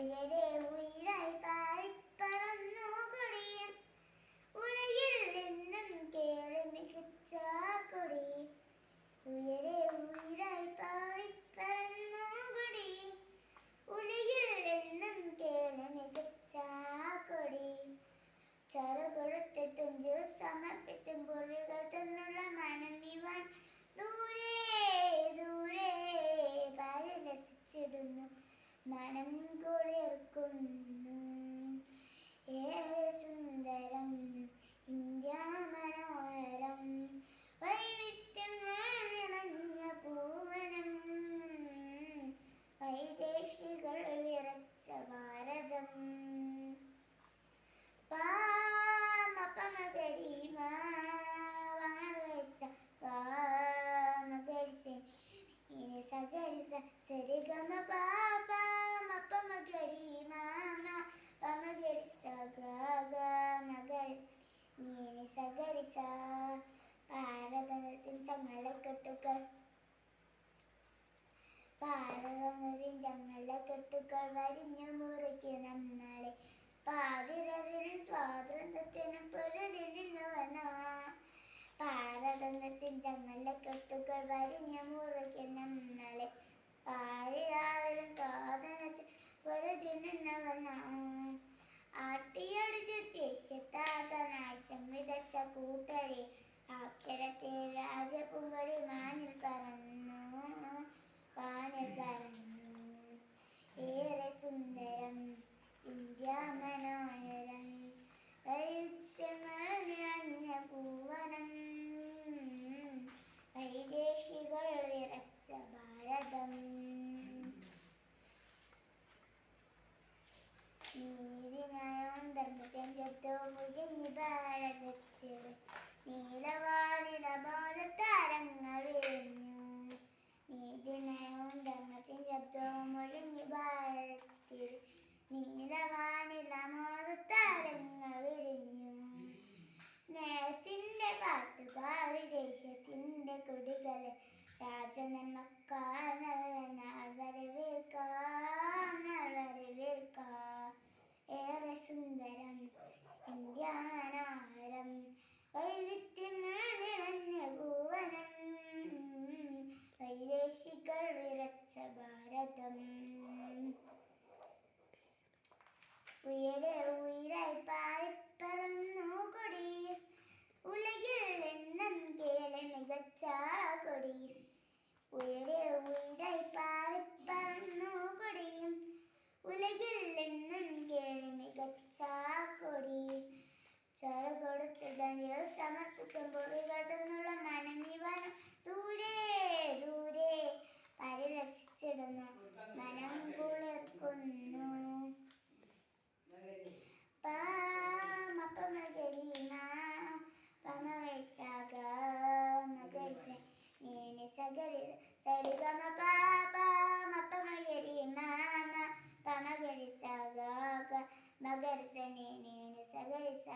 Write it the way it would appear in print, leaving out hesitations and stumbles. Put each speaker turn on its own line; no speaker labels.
ഉയരെ ഉയരായി പാറിപ്പറന്നു കൊടിയും ഉലകിൽ നിന്നും കേറി മികച്ച കൊടി. ഉയരെ ഉയരായി പാറിപ്പറന്നു കൊടി ഉലകിൽ നിന്നും കേറി മികച്ച കൊടി. ചറകൊടുത്തിട്ടും സമർപ്പിച്ചും പൊറികൾ തന്നുള്ള മനം ഇവൻ ദൂരെ ദൂരെ പരിരസിച്ചിടുന്നു, മനം കുളിർക്കുന്നു. ഏറെ സുന്ദരം ഇന്ത്യ മനോഹരം, വൈവിധ്യങ്ങൾ നിറഞ്ഞ പൂവനം, വൈദേശികൾ വിറച്ച ഭാരതം. സരിഗമ പാപ മപമ ഗരി മാമ പമഗരി സഗഗ മഗരി നീനി സഗരി സ. ഭാരതത്തിൻ ചങ്ങലക്കെട്ടുകൾ വരിഞ്ഞു മുറുക്കി നമ്മളെ, പാതിരവിനും സ്വാതന്ത്ര്യത്തിനും പൊരുതി നിന്നവനാ. ഭാരതത്തിൻ ചങ്ങലക്കെട്ടുകൾ വരിഞ്ഞു മുറുക്കി നമ്മളെ, പാതിരാവിലും സ്വാതന്ത്ര്യത്തിന് പൊരുതി നിന്നവനാ. ആട്ടിയടിച്ചു ദേശത്താക നാശം വിതച്ച കൂട്ടരെ, അക്ഷരത്തിൽ രാജപുങ്കടി മാനിൽ പറന്നു വാനിൽ പറന്നു. ഏറെ സുന്ദരം ഇന്ത്യ മനോഹരം, വൈവിധ്യങ്ങൾ നിറഞ്ഞ പൂവനം, വൈദേശികൾ വിറച്ച ഭാരതം. നീതിന്യായവും ധർമ്മത്തെയും മുഴുങ്ങി ഭാരതത്തിൽ, നീലവാനിലബോധത്താരങ്ങൾ വിരിഞ്ഞു. നീതിന്യായവും ധർമ്മത്തെയും ശബ്ദവും മുഴുങ്ങി ഭാരതത്തിൽ, നീലവാനിലബോധത്താരങ്ങൾ വിരിഞ്ഞു. നേരത്തിന്റെ പാട്ടുപാടി ദേശത്തിന്റെ കൊടികളെ, രാജനന്മക്കാർ നല്ല നാൾ വരവേൽക്കാം, നാൾ വരവേൽക്കാം. ഏറെ സുന്ദരം ഇന്ത്യ മനോഹരം, വൈവിധ്യങ്ങൾ നിറഞ്ഞ ഭുവനം, വൈദേശികൾ വിറച്ച ഭാരതം. ഉയരെ ഉയരായി പാറിപ്പറന്നു കൊടി ഉലകിൽ നിന്നും കേറി മികച്ച കൊടി. ഉയരെ ഉയരായി പാറിപ്പറന്നു കൊടിയും ഉലകിൽ നിന്നും കേറി മികച്ച കൊടി. ചറകൊടുത്തിട്ടും സമർപ്പിച്ചും പൊറികൾ തന്നുള്ള മനം ഇവൻ ദൂരെ ദൂരെ പരിരസിച്ചിടുന്നു, മനം കുളിർക്കുന്നു. പമഗരി മാ പമഗരി സഗ മഗരി നീനി സഗരി സരിഗമ പാപ മപമഗരി മാമ പമഗരി സഗഗ മഗരി നീനി സഗരി സ.